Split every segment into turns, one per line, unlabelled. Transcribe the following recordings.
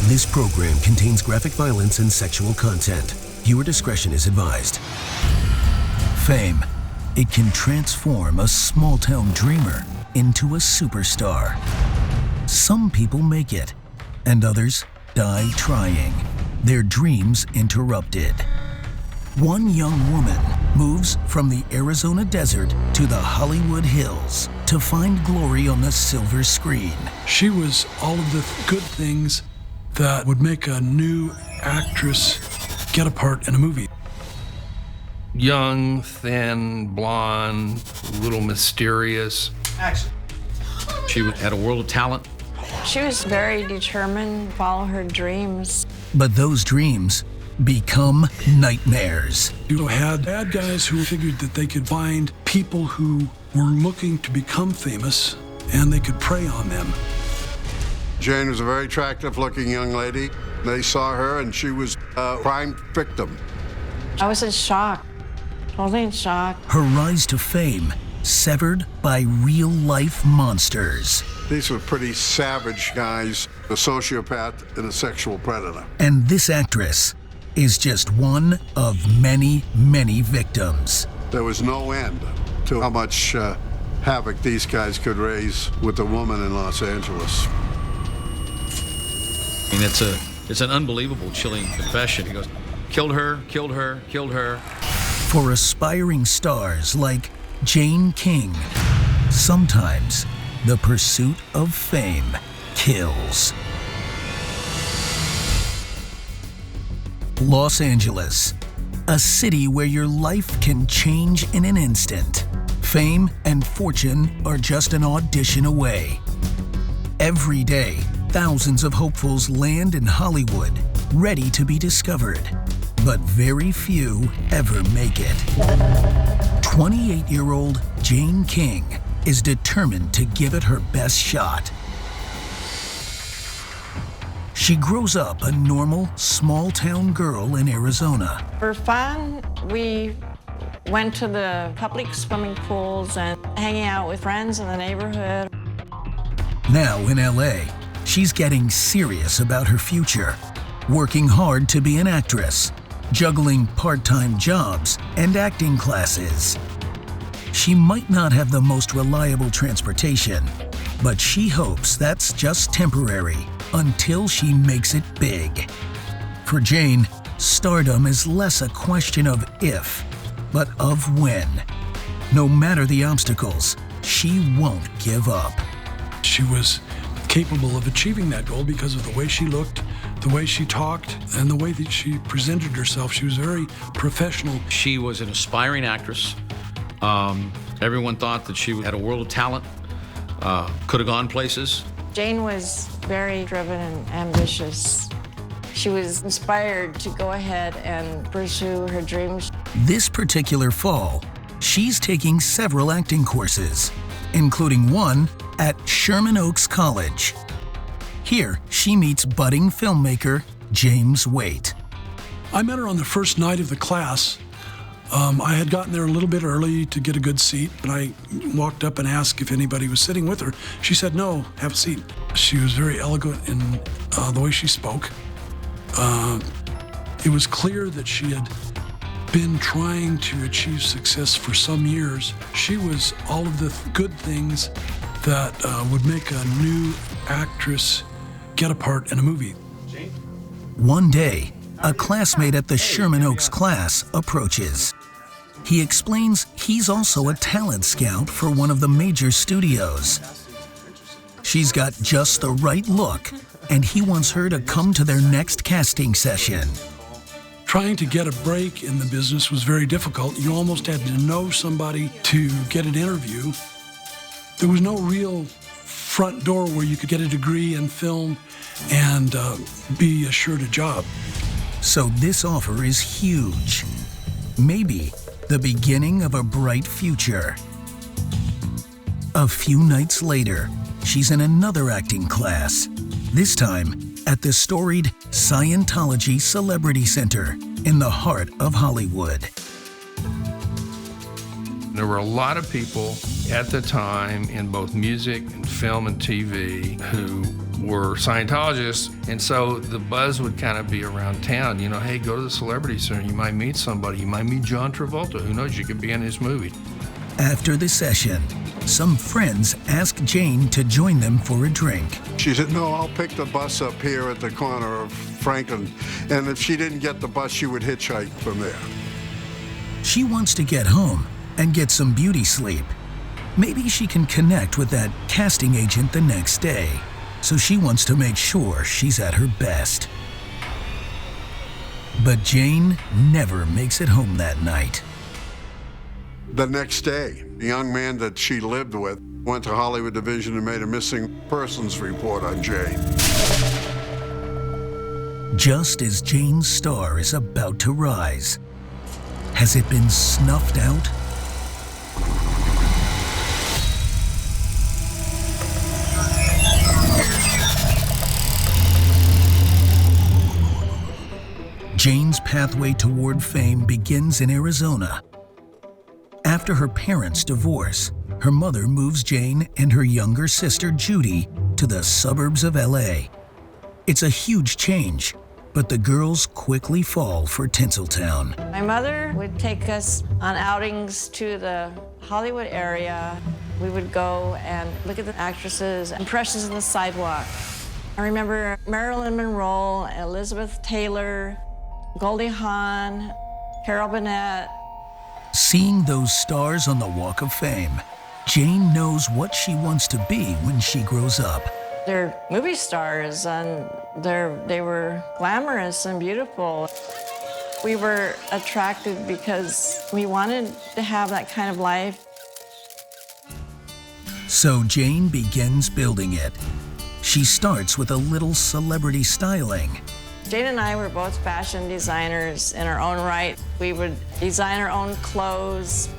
This program contains graphic violence and sexual content. Viewer discretion is advised. Fame. It can transform a small-town dreamer into a superstar. Some people make it, and others die trying, their dreams interrupted. One young woman moves from the Arizona desert to the Hollywood hills to find glory on the silver screen.
She was all of the good things that would make a new actress get a part in a movie.
Young, thin, blonde, a little mysterious.
Action.
She had a world of talent.
She was very determined to follow her dreams.
But those dreams become nightmares.
You had bad guys who figured that they could find people who were looking to become famous and they could prey on them.
Jane was a very attractive-looking young lady. They saw her and she was a prime victim.
I was in shock, totally in shock.
Her rise to fame severed by real-life monsters.
These were pretty savage guys, a sociopath and a sexual predator.
And this actress is just one of many, many victims.
There was no end to how much havoc these guys could raise with a woman in Los Angeles.
I mean, it's an unbelievable, chilling confession. He goes, killed her, killed her, killed her.
For aspiring stars like Jane King, sometimes the pursuit of fame kills. Los Angeles, a city where your life can change in an instant. Fame and fortune are just an audition away. Every day, thousands of hopefuls land in Hollywood, ready to be discovered. But very few ever make it. 28-year-old Jane King is determined to give it her best shot. She grows up a normal, small-town girl in Arizona.
For fun, we went to the public swimming pools and hanging out with friends in the neighborhood.
Now in LA, she's getting serious about her future, working hard to be an actress, juggling part-time jobs and acting classes. She might not have the most reliable transportation, but she hopes that's just temporary until she makes it big. For Jane, stardom is less a question of if, but of when. No matter the obstacles, she won't give up.
She was capable of achieving that goal because of the way she looked, the way she talked, and the way that she presented herself. She was very professional.
She was an aspiring actress. Everyone thought that she had a world of talent, could have gone places.
Jane was very driven and ambitious. She was inspired to go ahead and pursue her dreams.
This particular fall, she's taking several acting courses, including one at Sherman Oaks College. Here, she meets budding filmmaker James Waite.
I met her on the first night of the class. I had gotten there a little bit early to get a good seat, and I walked up and asked if anybody was sitting with her. She said, "No, have a seat." She was very eloquent in the way she spoke. It was clear that she had been trying to achieve success for some years. She was all of the good things that would make a new actress get a part in a movie.
One day, a classmate at the Sherman Oaks class approaches. He explains he's also a talent scout for one of the major studios. She's got just the right look, and he wants her to come to their next casting session.
Trying to get a break in the business was very difficult. You almost had to know somebody to get an interview. There was no real front door where you could get a degree in film and be assured a job.
So this offer is huge. Maybe the beginning of a bright future. A few nights later, she's in another acting class, this time at the storied Scientology Celebrity Center in the heart of Hollywood.
There were a lot of people at the time in both music and film and TV who were Scientologists, and so the buzz would kind of be around town, you know, hey, go to the Celebrity Center, you might meet somebody, you might meet John Travolta, who knows, you could be in his movie.
After the session, some friends ask Jane to join them for a drink.
She said, no, I'll pick the bus up here at the corner of Franklin, and if she didn't get the bus, she would hitchhike from there.
She wants to get home and get some beauty sleep. Maybe she can connect with that casting agent the next day, so she wants to make sure she's at her best. But Jane never makes it home that night.
The next day, the young man that she lived with went to Hollywood Division and made a missing persons report on Jane.
Just as Jane's star is about to rise, has it been snuffed out? Jane's pathway toward fame begins in Arizona. After her parents' divorce, her mother moves Jane and her younger sister Judy to the suburbs of LA. It's a huge change, but the girls quickly fall for Tinseltown.
My mother would take us on outings to the Hollywood area. We would go and look at the actresses, impressions on the sidewalk. I remember Marilyn Monroe, Elizabeth Taylor, Goldie Hawn, Carol Burnett.
Seeing those stars on the Walk of Fame, Jane knows what she wants to be when she grows up.
They're movie stars, and they were glamorous and beautiful. We were attracted because we wanted to have that kind of life.
So Jane begins building it. She starts with a little celebrity styling.
Jane and I were both fashion designers in our own right. We would design our own clothes,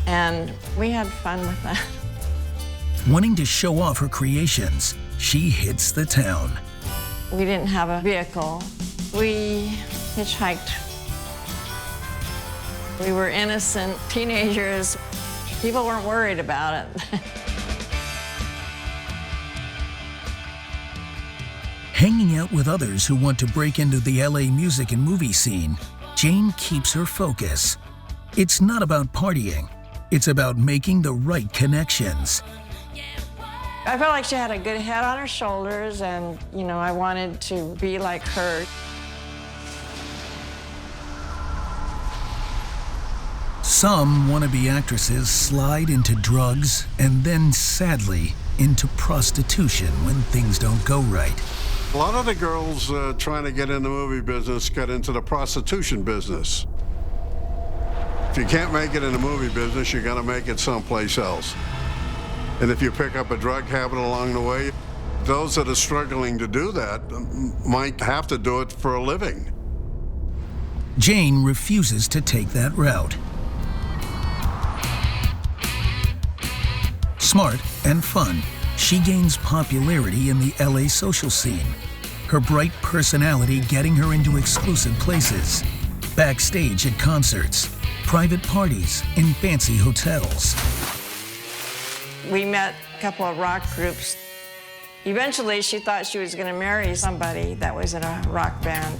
and we had fun with that.
Wanting to show off her creations, she hits the town.
We didn't have a vehicle. We hitchhiked. We were innocent teenagers. People weren't worried about it.
Hanging out with others who want to break into the LA music and movie scene, Jane keeps her focus. It's not about partying. It's about making the right connections.
I felt like she had a good head on her shoulders, and, you know, I wanted to be like her.
Some wannabe actresses slide into drugs and then, sadly, into prostitution when things don't go right.
A lot of the girls trying to get in the movie business got into the prostitution business. If you can't make it in the movie business, you're gonna make it someplace else. And if you pick up a drug habit along the way, those that are struggling to do that might have to do it for a living.
Jane refuses to take that route. Smart and fun, she gains popularity in the LA social scene. Her bright personality getting her into exclusive places, backstage at concerts, private parties, in fancy hotels.
We met a couple of rock groups. Eventually, she thought she was going to marry somebody that was in a rock band.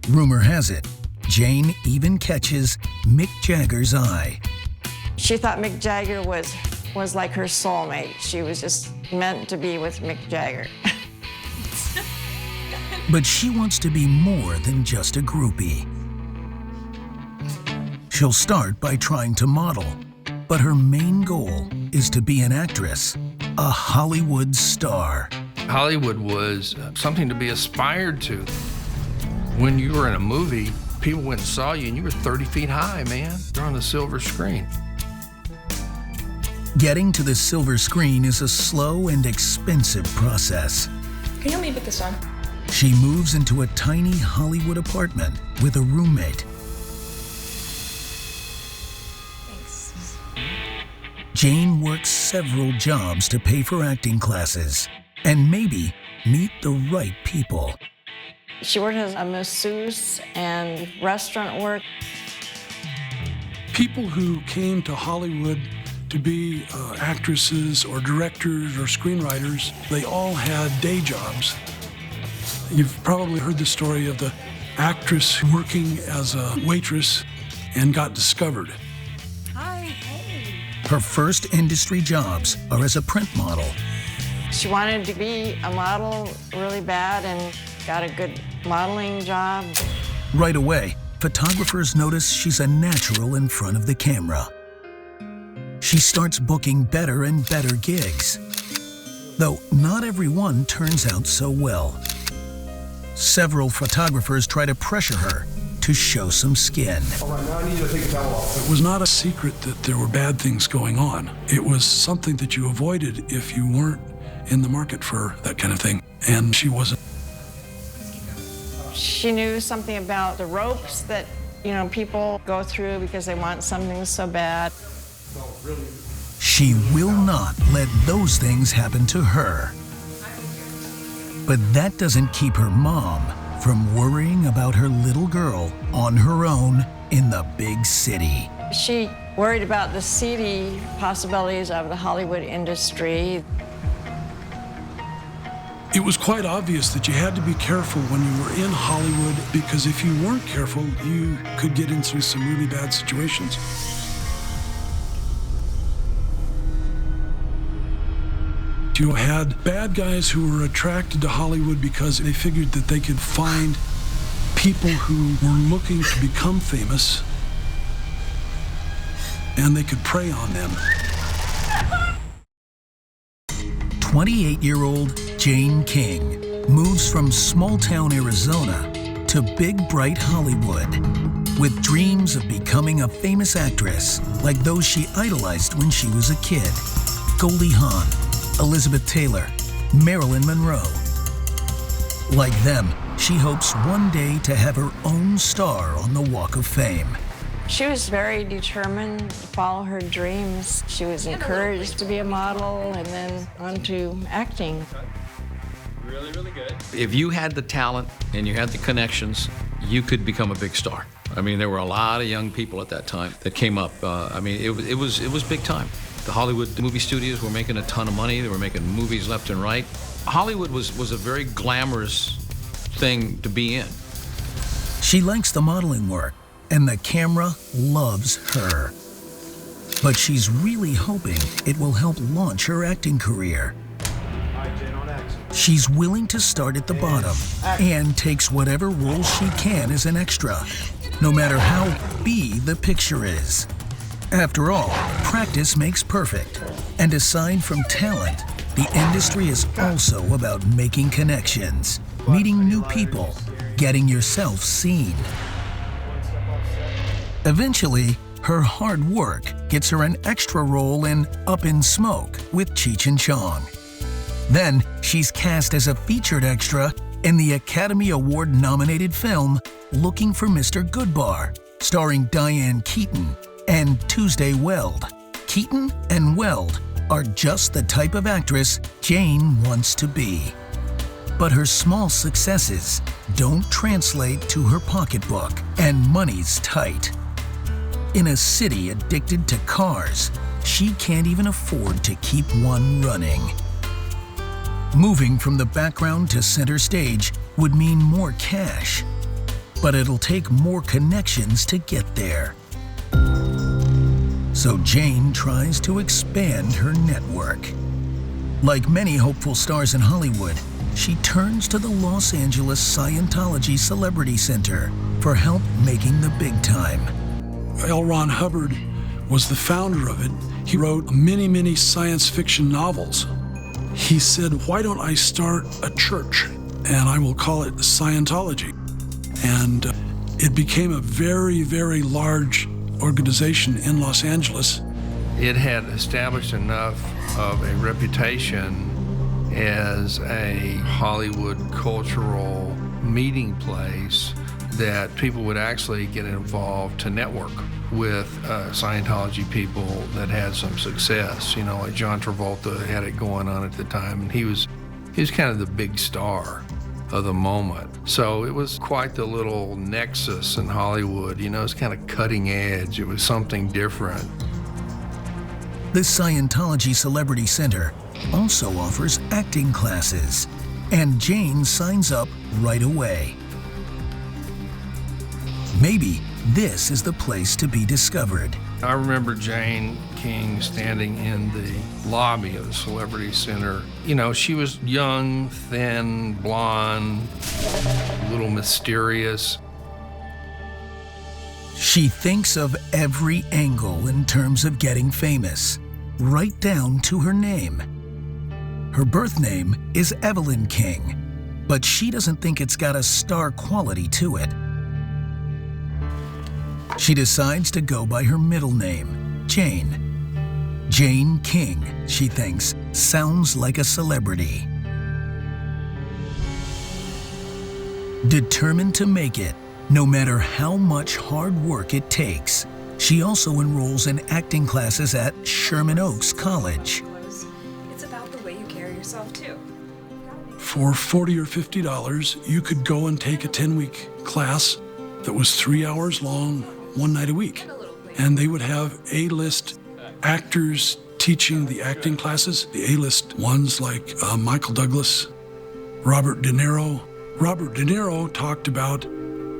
Rumor has it, Jane even catches Mick Jagger's eye.
She thought Mick Jagger was like her soulmate. She was just meant to be with Mick Jagger.
But she wants to be more than just a groupie. She'll start by trying to model, but her main goal is to be an actress, a Hollywood star.
Hollywood was something to be aspired to. When you were in a movie, people went and saw you and you were 30 feet high, man. You're on the silver screen.
Getting to the silver screen is a slow and expensive process.
Can you help me put this on?
She moves into a tiny Hollywood apartment with a roommate.
Thanks.
Jane works several jobs to pay for acting classes and maybe meet the right people.
She worked as a masseuse and restaurant work.
People who came to Hollywood to be actresses or directors or screenwriters. They all had day jobs. You've probably heard the story of the actress working as a waitress and got discovered.
Her first industry jobs are as a print model.
She wanted to be a model really bad and got a good modeling job.
Right away, photographers notice she's a natural in front of the camera. She starts booking better and better gigs, though not everyone turns out so well. Several photographers try to pressure her to show some skin.
All right, now I need you to take a towel off. It was not a secret that there were bad things going on. It was something that you avoided if you weren't in the market for that kind of thing, and she wasn't.
She knew something about the ropes that, people go through because they want something so bad.
She will not let those things happen to her. But that doesn't keep her mom from worrying about her little girl on her own in the big city.
She worried about the seedy possibilities of the Hollywood industry.
It was quite obvious that you had to be careful when you were in Hollywood, because if you weren't careful, you could get into some really bad situations. You had bad guys who were attracted to Hollywood because they figured that they could find people who were looking to become famous, and they could prey on them.
28-year-old Jane King moves from small-town Arizona to big, bright Hollywood with dreams of becoming a famous actress like those she idolized when she was a kid. Goldie Hawn, Elizabeth Taylor, Marilyn Monroe. Like them, she hopes one day to have her own star on the Walk of Fame.
She was very determined to follow her dreams. She was encouraged to be a model and then on to acting.
Really, really good. If you had the talent and you had the connections, you could become a big star. I mean, there were a lot of young people at that time that came up. It was big time. The Hollywood movie studios were making a ton of money. They were making movies left and right. Hollywood was a very glamorous thing to be in.
She likes the modeling work, and the camera loves her. But she's really hoping it will help launch her acting career. She's willing to start at the bottom and takes whatever role she can as an extra, no matter how B the picture is. After all, practice makes perfect. And aside from talent, the industry is also about making connections, meeting new people, getting yourself seen. Eventually, her hard work gets her an extra role in Up in Smoke with Cheech and Chong. Then, she's cast as a featured extra in the Academy Award-nominated film Looking for Mr. Goodbar, starring Diane Keaton and Tuesday Weld. Keaton and Weld are just the type of actress Jane wants to be. But her small successes don't translate to her pocketbook, and money's tight. In a city addicted to cars, she can't even afford to keep one running. Moving from the background to center stage would mean more cash, but it'll take more connections to get there. So Jane tries to expand her network. Like many hopeful stars in Hollywood, she turns to the Los Angeles Scientology Celebrity Center for help making the big time.
L. Ron Hubbard was the founder of it. He wrote many science fiction novels. He said, why don't I start a church, and I will call it Scientology. And it became a very large organization in Los Angeles.
It had established enough of a reputation as a Hollywood cultural meeting place that people would actually get involved to network with Scientology people that had some success. You know, like John Travolta had it going on at the time, and he was kind of the big star of the moment. So it was quite the little nexus in Hollywood. You know, it's kind of cutting edge. It was something different.
The Scientology Celebrity Center also offers acting classes, and Jane signs up right away. Maybe this is the place to be discovered.
I remember Jane King standing in the lobby of the Celebrity Center. You know, she was young, thin, blonde, a little mysterious.
She thinks of every angle in terms of getting famous, right down to her name. Her birth name is Evelyn King, but she doesn't think it's got a star quality to it. She decides to go by her middle name, Jane. Jane King, she thinks, sounds like a celebrity. Determined to make it, no matter how much hard work it takes, she also enrolls in acting classes at Sherman Oaks College.
It's about the way you carry yourself, too.
For $40 or $50, you could go and take a 10-week class that was 3 hours long, one night a week. And they would have A-list actors teaching the acting classes. The A-list ones like Michael Douglas, Robert De Niro. Robert De Niro talked about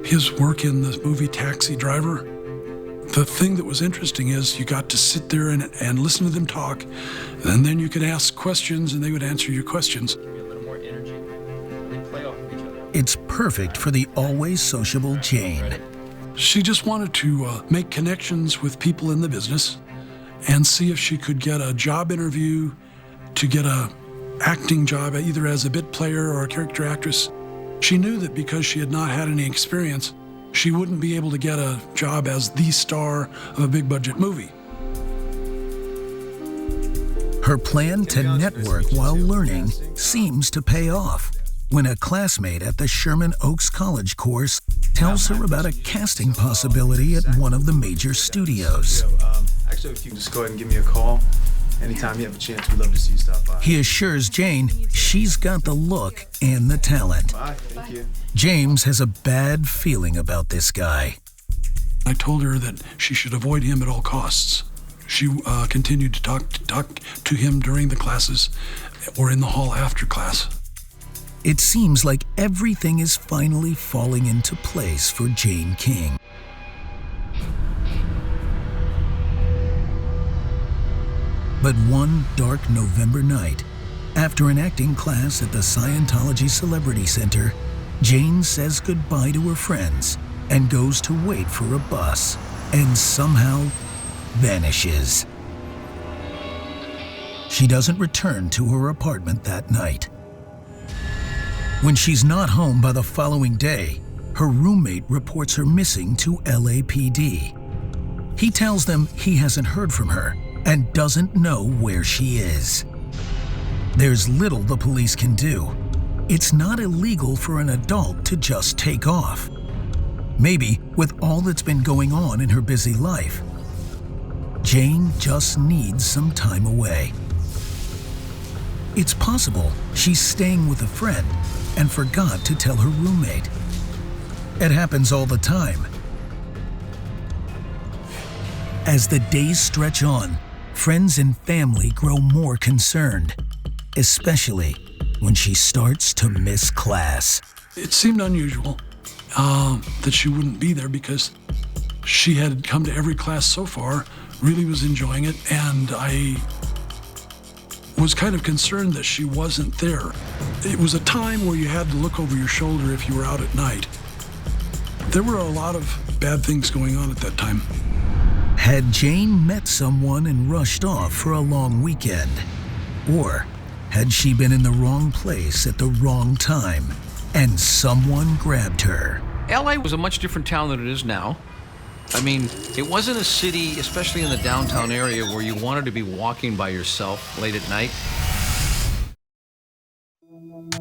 his work in the movie Taxi Driver. The thing that was interesting is you got to sit there and listen to them talk, and then you could ask questions and they would answer your questions.
It's perfect for the always sociable Jane.
She just wanted to make connections with people in the business and see if she could get a job interview to get a acting job, either as a bit player or a character actress. She knew that because she had not had any experience, she wouldn't be able to get a job as the star of a big budget movie.
Her plan to network while learning seems to pay off when a classmate at the Sherman Oaks College course tells her about a casting possibility at one of the major studios.
Actually, if you can just go ahead and give me a call anytime you have a chance, we'd love to see you stop by.
He assures Jane she's got the look and the talent.
Bye, thank you.
James has a bad feeling about this guy.
I told her that she should avoid him at all costs. She continued to talk to him during the classes or in the hall after class.
It seems like everything is finally falling into place for Jane King. But one dark November night, after an acting class at the Scientology Celebrity Center, Jane says goodbye to her friends and goes to wait for a bus, and somehow vanishes. She doesn't return to her apartment that night. When she's not home by the following day, her roommate reports her missing to LAPD. He tells them he hasn't heard from her and doesn't know where she is. There's little the police can do. It's not illegal for an adult to just take off. Maybe with all that's been going on in her busy life, Jane just needs some time away. It's possible she's staying with a friend and forgot to tell her roommate. It happens all the time. As the days stretch on, friends and family grow more concerned, especially when she starts to miss class.
It seemed unusual that she wouldn't be there because she had come to every class so far, really was enjoying it, and I was kind of concerned that she wasn't there. It was a time where you had to look over your shoulder if you were out at night. There were a lot of bad things going on at that time.
Had Jane met someone and rushed off for a long weekend? Or had she been in the wrong place at the wrong time and someone grabbed her?
LA was a much different town than it is now. I mean, it wasn't a city, especially in the downtown area, where you wanted to be walking by yourself late at night.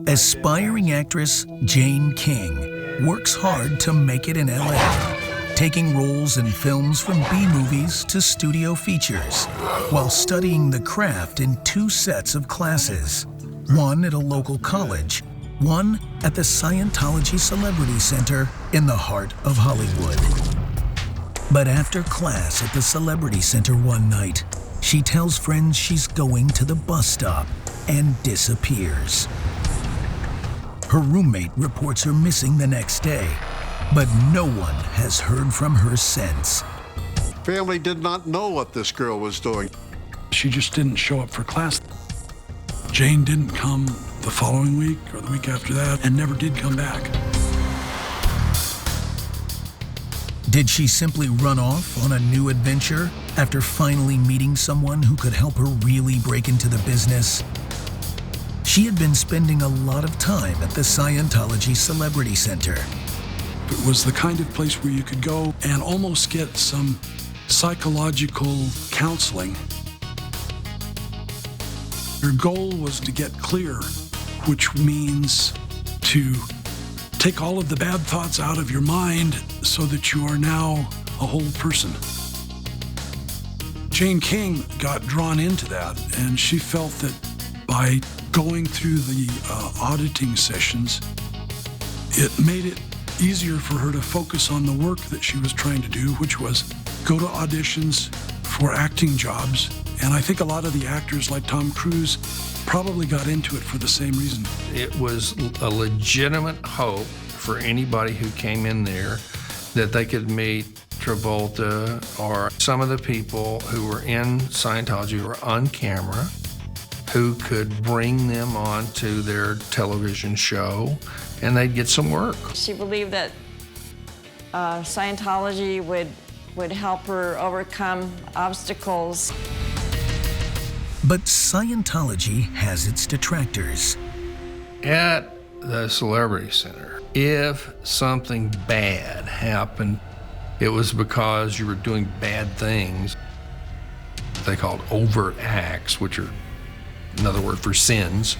Aspiring actress Jane King works hard to make it in LA, taking roles in films from B-movies to studio features, while studying the craft in 2 sets of classes, one at a local college, one at the Scientology Celebrity Center in the heart of Hollywood. But after class at the Celebrity Center one night, she tells friends she's going to the bus stop and disappears. Her roommate reports her missing the next day, but no one has heard from her since.
Family did not know what this girl was doing.
She just didn't show up for class. Jane didn't come the following week or the week after that and never did come back.
Did she simply run off on a new adventure after finally meeting someone who could help her really break into the business? She had been spending a lot of time at the Scientology Celebrity Center.
It was the kind of place where you could go and almost get some psychological counseling. Her goal was to get clear, which means to take all of the bad thoughts out of your mind so that you are now a whole person. Jane King got drawn into that, and she felt that by going through the auditing sessions, it made it easier for her to focus on the work that she was trying to do, which was go to auditions for acting jobs. And I think a lot of the actors like Tom Cruise probably got into it for the same reason.
It was a legitimate hope for anybody who came in there that they could meet Travolta or some of the people who were in Scientology who were on camera, who could bring them onto their television show, and they'd get some work.
She believed that Scientology would help her overcome obstacles.
But Scientology has its detractors.
At the Celebrity Center, if something bad happened, it was because you were doing bad things. They called overt acts, which are another word for sins.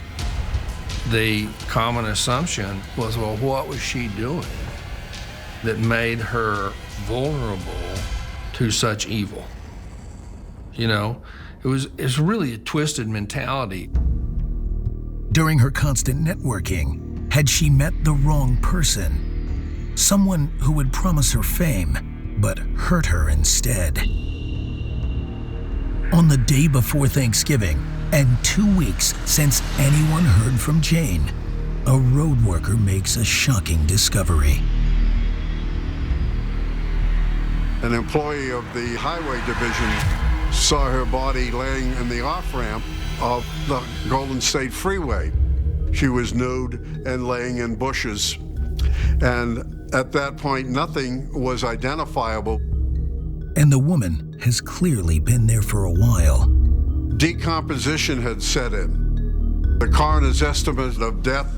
The common assumption was, well, what was she doing that made her vulnerable to such evil? You know, it's really a twisted mentality.
During her constant networking, had she met the wrong person? Someone who would promise her fame, but hurt her instead. On the day before Thanksgiving, and 2 weeks since anyone heard from Jane, a road worker makes a shocking discovery.
An employee of the highway division saw her body laying in the off-ramp of the Golden State Freeway. She was nude and laying in bushes. And at that point, nothing was identifiable.
And the woman has clearly been there for a while.
Decomposition had set in. The coroner's estimate of death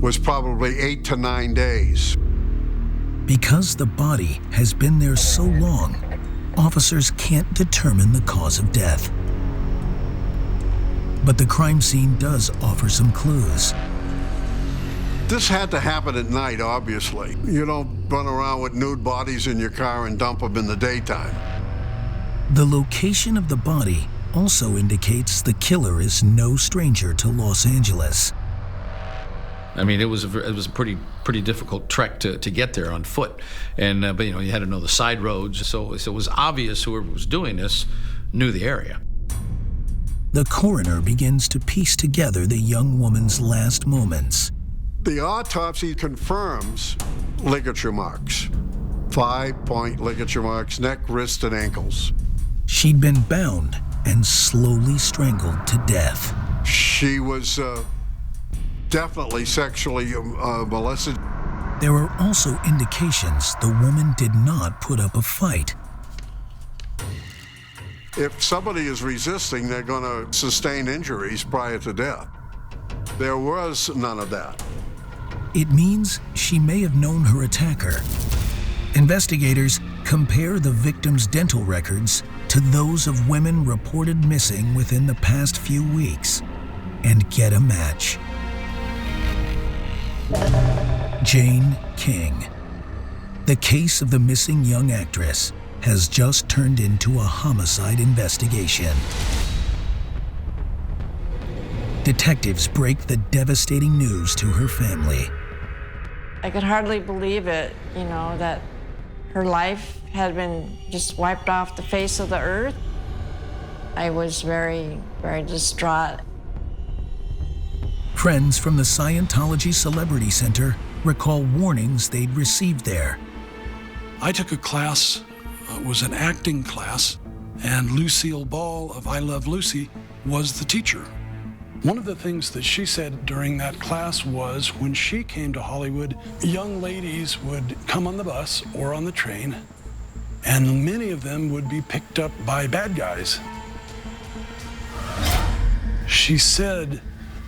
was probably 8 to 9 days.
Because the body has been there so long, officers can't determine the cause of death. But the crime scene does offer some clues.
This had to happen at night, obviously. You don't run around with nude bodies in your car and dump them in the daytime.
The location of the body also indicates the killer is no stranger to Los Angeles.
I mean, it was a pretty difficult trek to get there on foot, and but you had to know the side roads, so it was obvious whoever was doing this knew the area.
The coroner begins to piece together the young woman's last moments.
The autopsy confirms ligature marks, 5-point ligature marks, neck, wrist, and ankles.
She'd been bound and slowly strangled to death.
She was definitely sexually molested.
There are also indications the woman did not put up a fight.
If somebody is resisting, they're going to sustain injuries prior to death. There was none of that.
It means she may have known her attacker. Investigators compare the victim's dental records to those of women reported missing within the past few weeks and get a match. Jane King. The case of the missing young actress has just turned into a homicide investigation. Detectives break the devastating news to her family.
I could hardly believe it, that her life had been just wiped off the face of the earth. I was very, very distraught.
Friends from the Scientology Celebrity Center recall warnings they'd received there.
I took a class, it was an acting class, and Lucille Ball of I Love Lucy was the teacher. One of the things that she said during that class was when she came to Hollywood, young ladies would come on the bus or on the train, and many of them would be picked up by bad guys. She said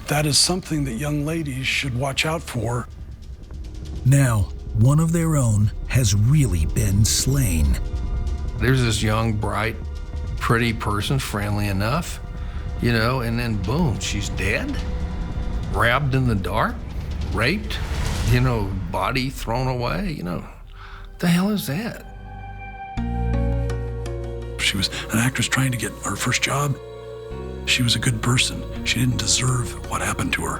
that is something that young ladies should watch out for.
Now, one of their own has really been slain.
There's this young, bright, pretty person, friendly enough, you know, and then boom, she's dead, grabbed in the dark, raped, you know, body thrown away, you know. What the hell is that?
She was an actress trying to get her first job. She was a good person. She didn't deserve what happened to her.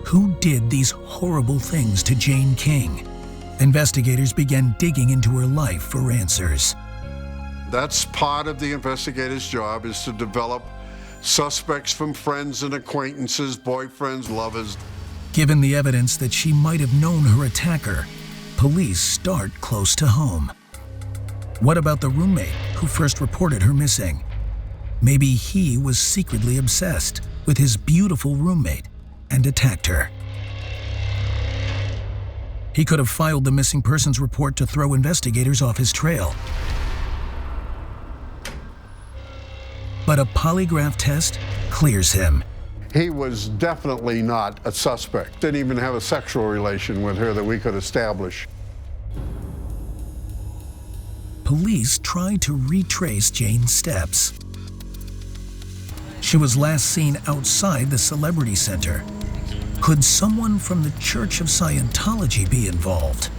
Who did these horrible things to Jane King? Investigators began digging into her life for answers.
That's part of the investigator's job, is to develop suspects from friends and acquaintances, boyfriends, lovers.
Given the evidence that she might have known her attacker, police start close to home. What about the roommate who first reported her missing? Maybe he was secretly obsessed with his beautiful roommate and attacked her. He could have filed the missing persons report to throw investigators off his trail. But a polygraph test clears him.
He was definitely not a suspect. Didn't even have a sexual relation with her that we could establish.
Police tried to retrace Jane's steps. She was last seen outside the Celebrity Center. Could someone from the Church of Scientology be involved?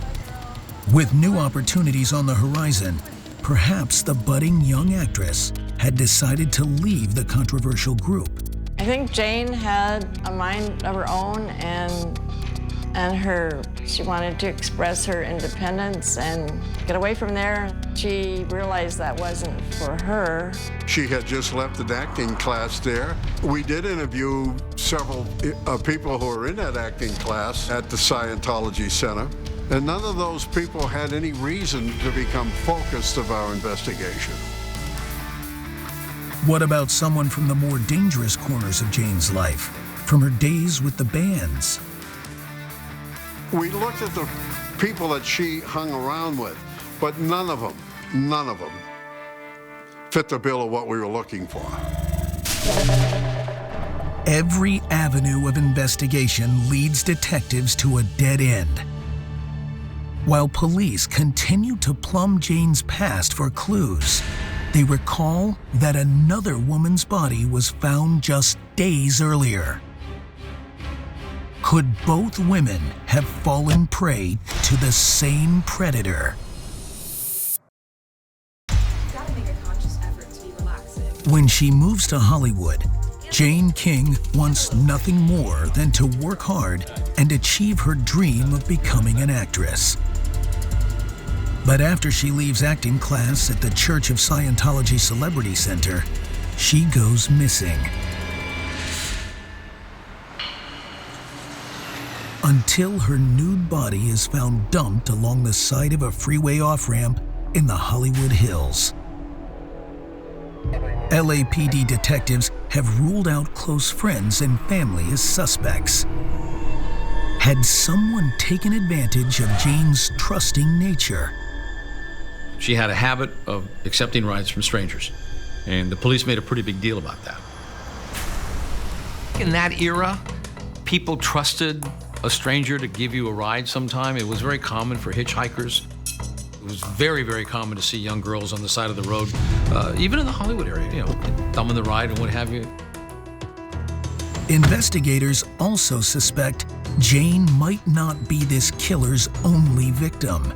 With new opportunities on the horizon, perhaps the budding young actress had decided to leave the controversial group.
I think Jane had a mind of her own, and she wanted to express her independence and get away from there. She realized that wasn't for her.
She had just left an acting class there. We did interview several people who were in that acting class at the Scientology Center, and none of those people had any reason to become focused of our investigation.
What about someone from the more dangerous corners of Jane's life, from her days with the bands?
We looked at the people that she hung around with, but none of them fit the bill of what we were looking for.
Every avenue of investigation leads detectives to a dead end. While police continue to plumb Jane's past for clues, they recall that another woman's body was found just days earlier. Could both women have fallen prey to the same predator?
You gotta make a conscious effort to be relaxing.
When she moves to Hollywood, Jane King wants nothing more than to work hard and achieve her dream of becoming an actress. But after she leaves acting class at the Church of Scientology Celebrity Center, she goes missing. Until her nude body is found dumped along the side of a freeway off-ramp in the Hollywood Hills. LAPD detectives have ruled out close friends and family as suspects. Had someone taken advantage of Jane's trusting nature?
She had a habit of accepting rides from strangers, and the police made a pretty big deal about that. In that era, people trusted a stranger to give you a ride sometime. It was very common for hitchhikers. It was very, very common to see young girls on the side of the road, even in the Hollywood area, you know, thumbing the ride and what have you.
Investigators also suspect Jane might not be this killer's only victim.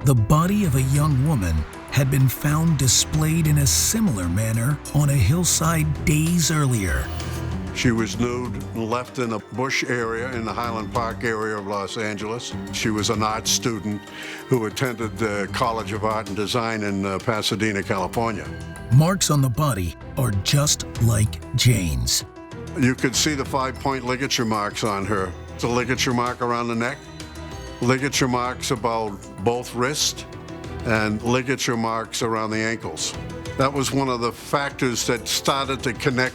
The body of a young woman had been found displayed in a similar manner on a hillside days earlier.
She was nude and left in a bush area in the Highland Park area of Los Angeles. She was an art student who attended the College of Art and Design in Pasadena, California.
Marks on the body are just like Jane's.
You could see the 5-point ligature marks on her. It's a ligature mark around the neck, ligature marks about both wrists, and ligature marks around the ankles. That was one of the factors that started to connect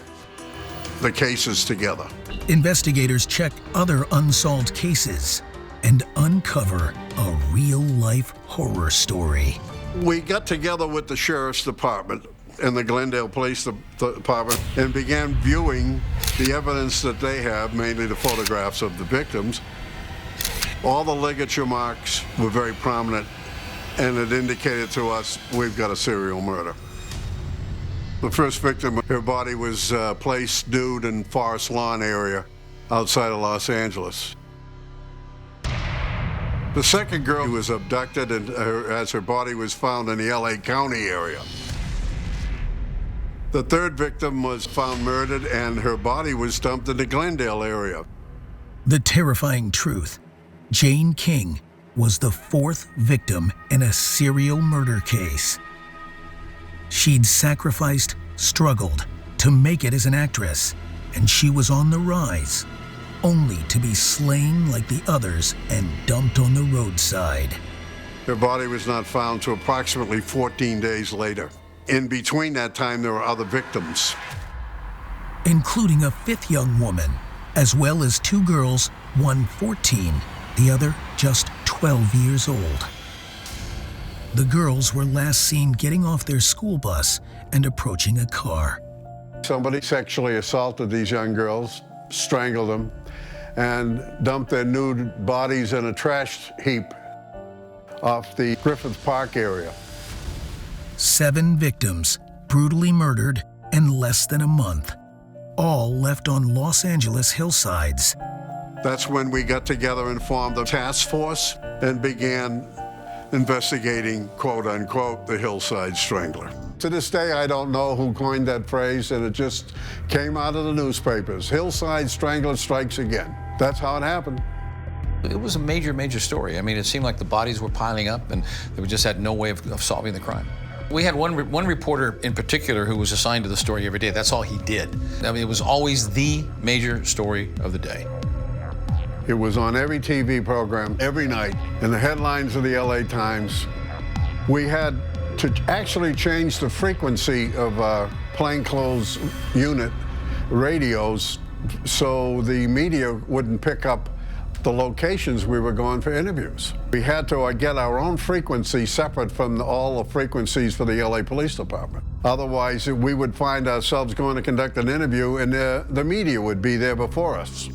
the cases together.
Investigators check other unsolved cases and uncover a real-life horror story.
We got together with the Sheriff's Department and the Glendale Police Department and began viewing the evidence that they have, mainly the photographs of the victims. All the ligature marks were very prominent, and it indicated to us we've got a serial murder. The first victim, her body was placed nude in Forest Lawn area outside of Los Angeles. The second girl was abducted as her body was found in the LA County area. The third victim was found murdered and her body was dumped in the Glendale area.
The terrifying truth: Jane King was the fourth victim in a serial murder case. She'd sacrificed, struggled to make it as an actress, and she was on the rise, only to be slain like the others and dumped on the roadside.
Her body was not found till approximately 14 days later. In between that time, there were other victims,
including a fifth young woman, as well as two girls, one 14, the other just 12 years old. The girls were last seen getting off their school bus and approaching a car.
Somebody sexually assaulted these young girls, strangled them, and dumped their nude bodies in a trash heap off the Griffith Park area.
7 victims brutally murdered in less than a month, all left on Los Angeles hillsides.
That's when we got together and formed a task force and began investigating, quote unquote, the Hillside Strangler. To this day, I don't know who coined that phrase, and it just came out of the newspapers. Hillside Strangler strikes again. That's how it happened.
It was a major, major story. I mean, it seemed like the bodies were piling up and we just had no way of solving the crime. We had one reporter in particular who was assigned to the story every day. That's all he did. I mean, it was always the major story of the day.
It was on every TV program, every night, in the headlines of the LA Times. We had to actually change the frequency of plainclothes unit radios so the media wouldn't pick up the locations we were going for interviews. We had to get our own frequency separate from all the frequencies for the LA Police Department. Otherwise, we would find ourselves going to conduct an interview and the media would be there before us.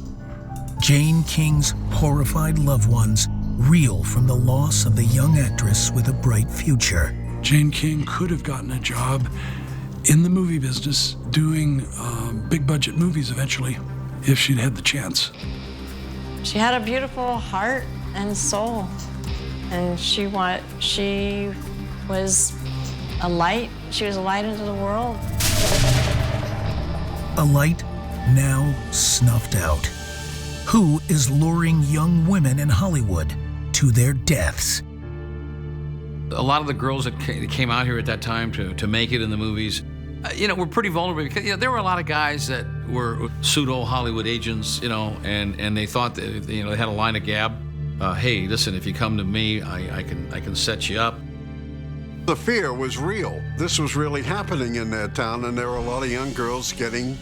Jane King's horrified loved ones reel from the loss of the young actress with a bright future.
Jane King could have gotten a job in the movie business doing big budget movies eventually if she'd had the chance.
She had a beautiful heart and soul, and she was a light. She was a light into the world.
A light now snuffed out. Who is luring young women in Hollywood to their deaths?
A lot of the girls that came out here at that time to make it in the movies, were pretty vulnerable because, there were a lot of guys that were pseudo Hollywood agents, and they thought that, they had a line of gab. Hey, listen, if you come to me, I can set you up.
The fear was real. This was really happening in their town, and there were a lot of young girls getting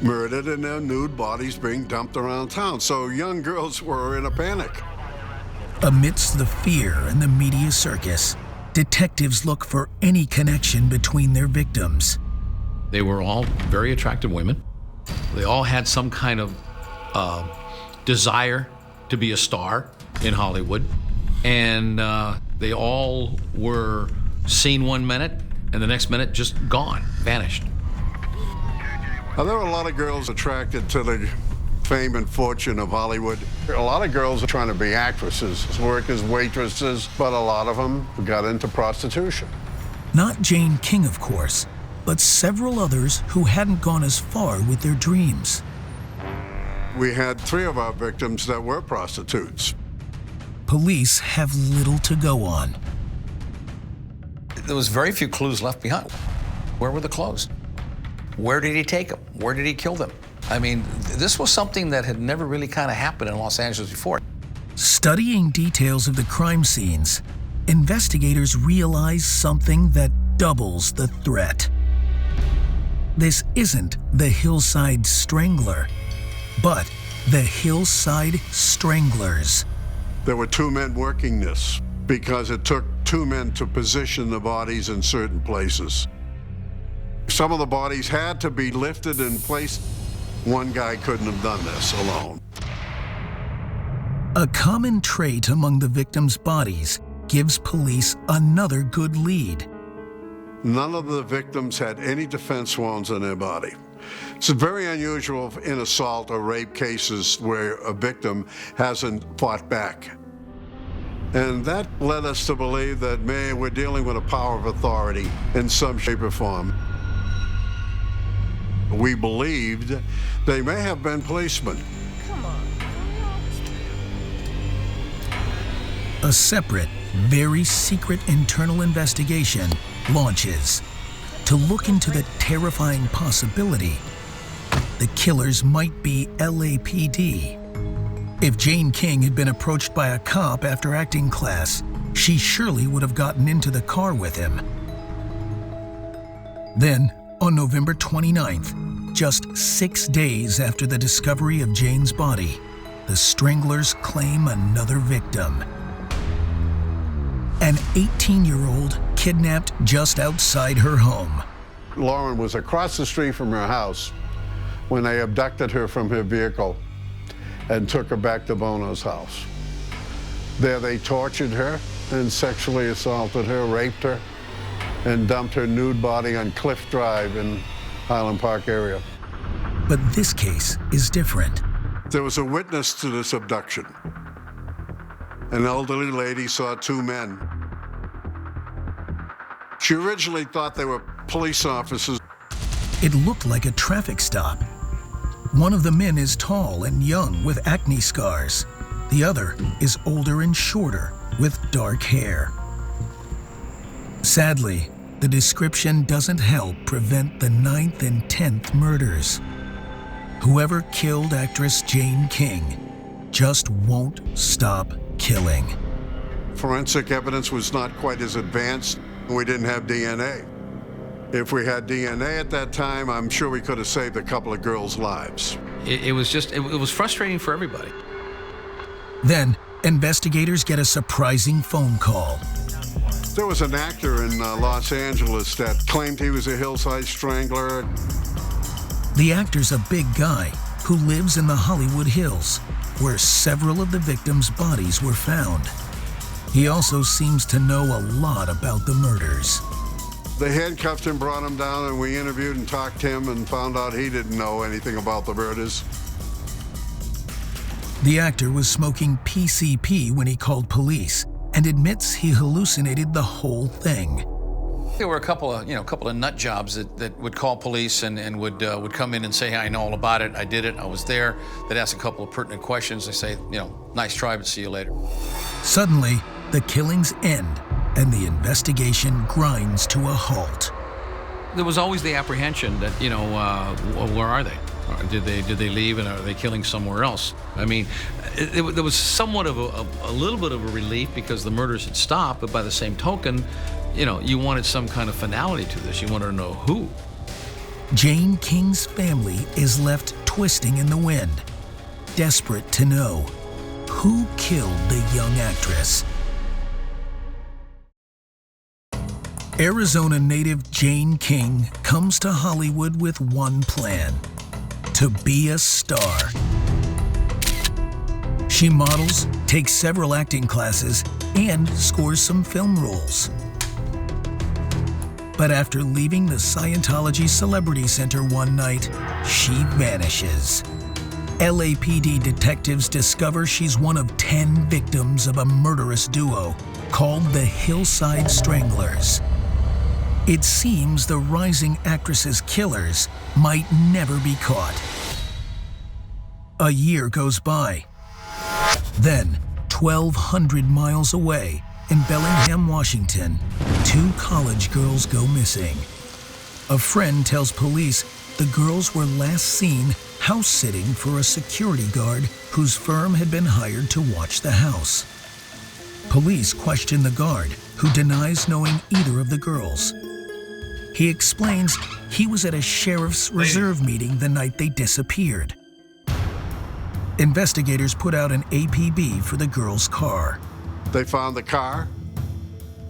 murdered and their nude bodies being dumped around town. So young girls were in a panic.
Amidst the fear and the media circus, detectives look for any connection between their victims.
They were all very attractive women. They all had some kind of desire to be a star in Hollywood. And they all were seen one minute and the next minute just gone, vanished.
Now, there were a lot of girls attracted to the fame and fortune of Hollywood. A lot of girls are trying to be actresses, work as waitresses, but a lot of them got into prostitution.
Not Jane King, of course, but several others who hadn't gone as far with their dreams.
We had 3 of our victims that were prostitutes.
Police have little to go on.
There was very few clues left behind. Where were the clothes? Where did he take them? Where did he kill them? I mean, this was something that had never really kind of happened in Los Angeles before.
Studying details of the crime scenes, investigators realize something that doubles the threat. This isn't the Hillside Strangler, but the Hillside Stranglers.
There were 2 men working this because it took 2 men to position the bodies in certain places. Some of the bodies had to be lifted and placed. One guy couldn't have done this alone.
A common trait among the victims' bodies gives police another good lead.
None of the victims had any defense wounds on their body. It's very unusual in assault or rape cases where a victim hasn't fought back. And that led us to believe that maybe we're dealing with a power of authority in some shape or form. We believed they may have been policemen.
A separate, very secret internal investigation launches to look into the terrifying possibility the killers might be LAPD. If Jane King had been approached by a cop after acting class, she surely would have gotten into the car with him. Then, on November 29th, just 6 days after the discovery of Jane's body, the Stranglers claim another victim. An 18-year-old kidnapped just outside her home.
Lauren was across the street from her house when they abducted her from her vehicle and took her back to Bono's house. There they tortured her and sexually assaulted her, raped her, and dumped her nude body on Cliff Drive in Highland Park area.
But this case is different.
There was a witness to this abduction. An elderly lady saw 2 men. She originally thought they were police officers.
It looked like a traffic stop. One of the men is tall and young with acne scars. The other is older and shorter with dark hair. Sadly, the description doesn't help prevent the 9th and 10th murders. Whoever killed actress Jane King just won't stop killing.
Forensic evidence was not quite as advanced. We didn't have DNA. If we had DNA at that time, I'm sure we could have saved a couple of girls' lives.
It was frustrating for everybody.
Then, investigators get a surprising phone call.
There was an actor in Los Angeles that claimed he was a Hillside Strangler.
The actor's a big guy who lives in the Hollywood Hills, where several of the victims' bodies were found. He also seems to know a lot about the murders.
They handcuffed him, brought him down, and we interviewed and talked to him and found out he didn't know anything about the murders.
The actor was smoking PCP when he called police and admits he hallucinated the whole thing.
There were a couple of nut jobs that would call police and would come in and say, hey, I know all about it, I did it, I was there. They'd ask a couple of pertinent questions. They say, nice try, but see you later.
Suddenly, the killings end and the investigation grinds to a halt.
There was always the apprehension that, where are they? Did they leave and are they killing somewhere else? I mean, there was somewhat of a little bit of a relief because the murders had stopped, but by the same token, you wanted some kind of finality to this. You wanted to know who.
Jane King's family is left twisting in the wind, desperate to know who killed the young actress. Arizona native Jane King comes to Hollywood with one plan: to be a star. She models, takes several acting classes, and scores some film roles. But after leaving the Scientology Celebrity Center one night, she vanishes. LAPD detectives discover she's one of 10 victims of a murderous duo called the Hillside Stranglers. It seems the rising actress's killers might never be caught. A year goes by. Then, 1,200 miles away, in Bellingham, Washington, 2 college girls go missing. A friend tells police the girls were last seen house-sitting for a security guard whose firm had been hired to watch the house. Police question the guard, who denies knowing either of the girls. He explains he was at a sheriff's reserve meeting the night they disappeared. Investigators put out an APB for the girls' car.
They found the car,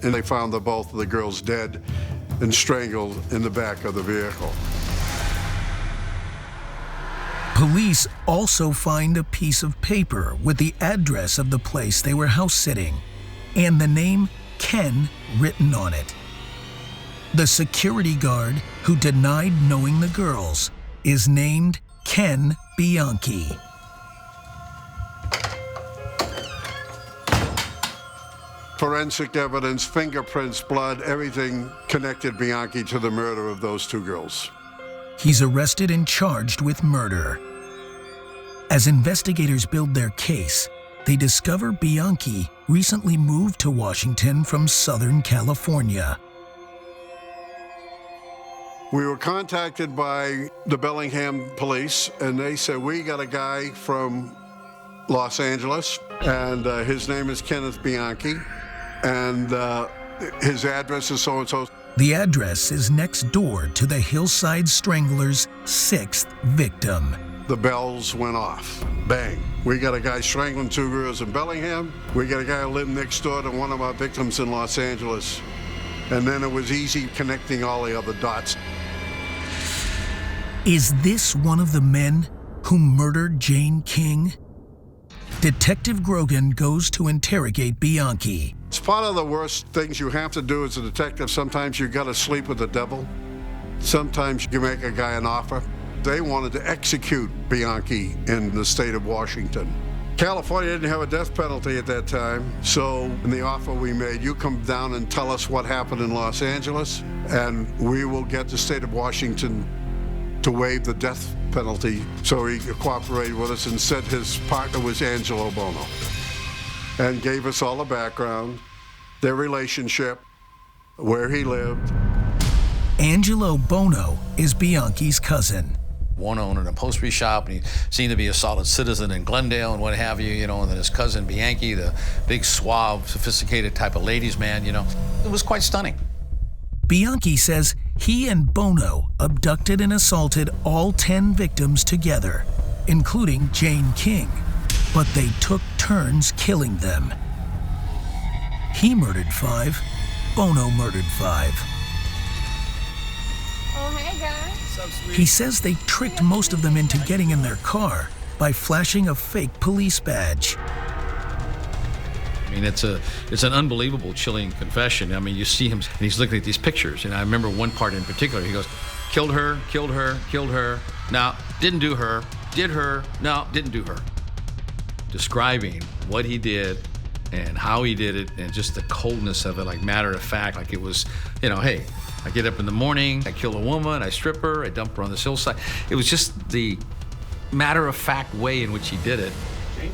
and they found both of the girls dead and strangled in the back of the vehicle.
Police also find a piece of paper with the address of the place they were house-sitting and the name Ken written on it. The security guard who denied knowing the girls is named Ken Bianchi.
Forensic evidence, fingerprints, blood, everything connected Bianchi to the murder of those 2 girls.
He's arrested and charged with murder. As investigators build their case, they discover Bianchi recently moved to Washington from Southern California.
We were contacted by the Bellingham police, and they said, we got a guy from Los Angeles, and his name is Kenneth Bianchi, and his address is so-and-so.
The address is next door to the Hillside Stranglers' 6th victim.
The bells went off. Bang. We got a guy strangling 2 girls in Bellingham. We got a guy who lived next door to one of our victims in Los Angeles. And then it was easy connecting all the other dots.
Is this one of the men who murdered Jane King? Detective Grogan goes to interrogate Bianchi.
It's part of the worst things you have to do as a detective. Sometimes you got to sleep with the devil. Sometimes you make a guy an offer. They wanted to execute Bianchi in the state of Washington. California didn't have a death penalty at that time, so in the offer we made, you come down and tell us what happened in Los Angeles, and we will get the state of Washington to waive the death penalty. So he cooperated with us and said his partner was Angelo Bono, and gave us all the background, their relationship, where he lived.
Angelo Bono is Bianchi's cousin.
One owner in a upholstery shop, and he seemed to be a solid citizen in Glendale and what have you, and then his cousin Bianchi, the big, suave, sophisticated type of ladies' man, It was quite stunning.
Bianchi says he and Bono abducted and assaulted all 10 victims together, including Jane King, but they took turns killing them. He murdered 5, Bono murdered 5.
Oh, hey, guys.
He says they tricked most of them into getting in their car by flashing a fake police badge.
I mean, it's an unbelievable, chilling confession. I mean, you see him, and he's looking at these pictures, and I remember one part in particular. He goes, killed her, killed her, killed her. No, didn't do her. Did her. No, didn't do her. Describing what he did and how he did it, and just the coldness of it, like matter of fact, like it was, hey, I get up in the morning, I kill a woman, I strip her, I dump her on this hillside. It was just the matter-of-fact way in which he did it.
Jane?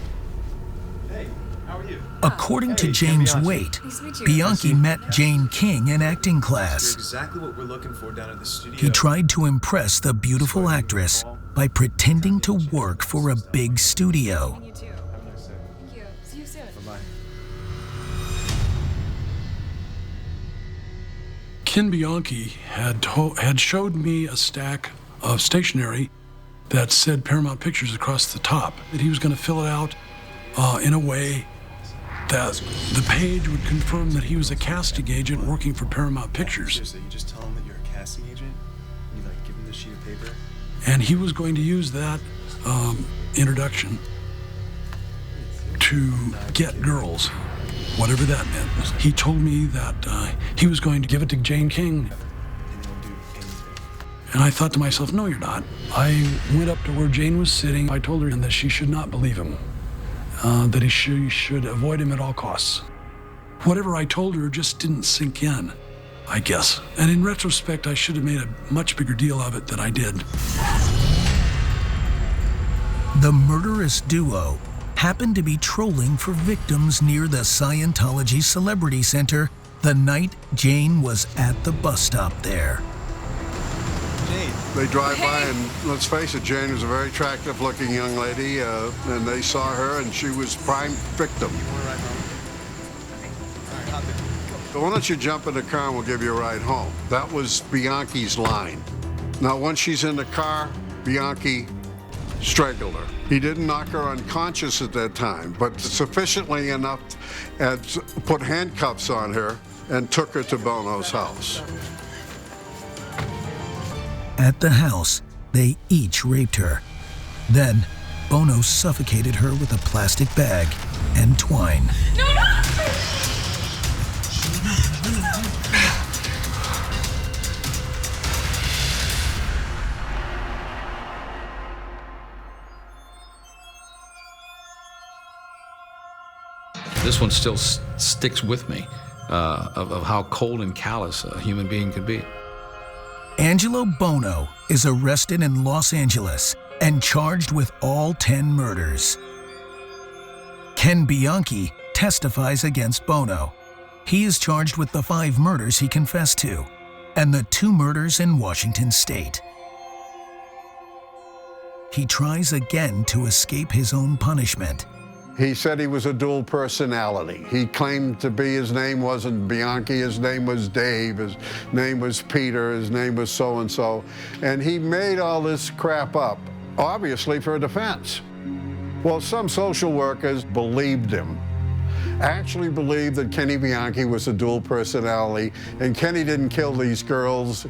Hey, how are you?
According to James Waite, Bianchi met Jane King in acting class.
You're exactly what we're looking for down at the studio.
He tried to impress the beautiful actress by pretending to work for a big studio.
You too.
Have a nice day.
Thank you. See you soon.
Bye-bye.
Ken Bianchi had showed me a stack of stationery that said Paramount Pictures across the top, that he was going to fill it out in a way that the page would confirm that he was a casting agent working for Paramount Pictures.
Seriously, you just tell him that you're a casting agent, and you give him the sheet of paper.
And he was going to use that introduction to get girls, whatever that meant. He told me that he was going to give it to Jane King.
And he'll do anything.
And I thought to myself, no, you're not. I went up to where Jane was sitting. I told her that she should not believe him, that she should avoid him at all costs. Whatever I told her just didn't sink in, I guess. And in retrospect, I should have made a much bigger deal of it than I did.
The murderous duo happened to be trolling for victims near the Scientology Celebrity Center the night Jane was at the bus stop there.
Jane.
They drive by, and let's face it, Jane was a very attractive-looking young lady, and they saw her, and she was prime victim.
You want to ride home? All right, hop in.
So why don't you jump in the car and we'll give you a ride home? That was Bianchi's line. Now, once she's in the car, Bianchi strangled her. He didn't knock her unconscious at that time, but sufficiently enough and put handcuffs on her and took her to Bono's house.
At the house, they each raped her. Then, Bono suffocated her with a plastic bag and twine.
This one still sticks with me, of how cold and callous a human being could be.
Angelo Bono is arrested in Los Angeles and charged with all 10 murders. Ken Bianchi testifies against Bono. He is charged with the 5 murders he confessed to and the 2 murders in Washington state. He tries again to escape his own punishment.
He said he was a dual personality. He claimed to be, his name wasn't Bianchi, his name was Dave, his name was Peter, his name was so-and-so. And he made all this crap up, obviously for a defense. Well, some social workers believed him, actually believed that Kenny Bianchi was a dual personality, and Kenny didn't kill these girls,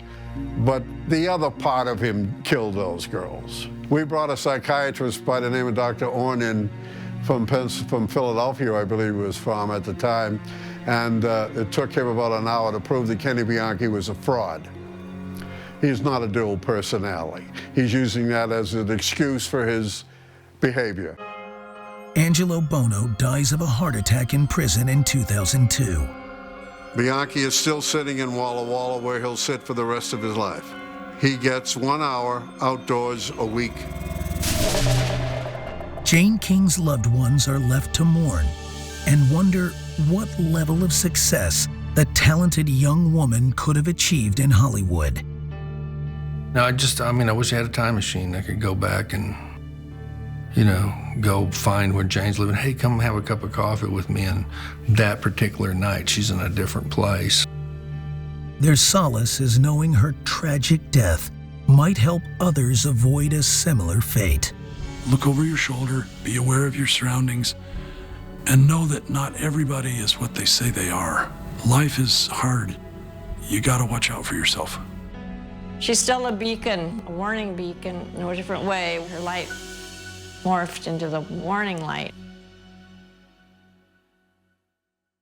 but the other part of him killed those girls. We brought a psychiatrist by the name of Dr. Orn in from Philadelphia, I believe he was from at the time, and it took him about an hour to prove that Kenny Bianchi was a fraud. He's not a dual personality. He's using that as an excuse for his behavior.
Angelo Bono dies of a heart attack in prison in 2002.
Bianchi is still sitting in Walla Walla, where he'll sit for the rest of his life. He gets 1 hour outdoors a week.
Jane King's loved ones are left to mourn and wonder what level of success the talented young woman could have achieved in Hollywood.
No, I wish I had a time machine. I could go back and, go find where Jane's living. Hey, come have a cup of coffee with me. And that particular night, she's in a different place.
Their solace is knowing her tragic death might help others avoid a similar fate.
Look over your shoulder, be aware of your surroundings, and know that not everybody is what they say they are. Life is hard. You gotta watch out for yourself.
She's still a beacon, a warning beacon in a different way. Her light morphed into the warning light.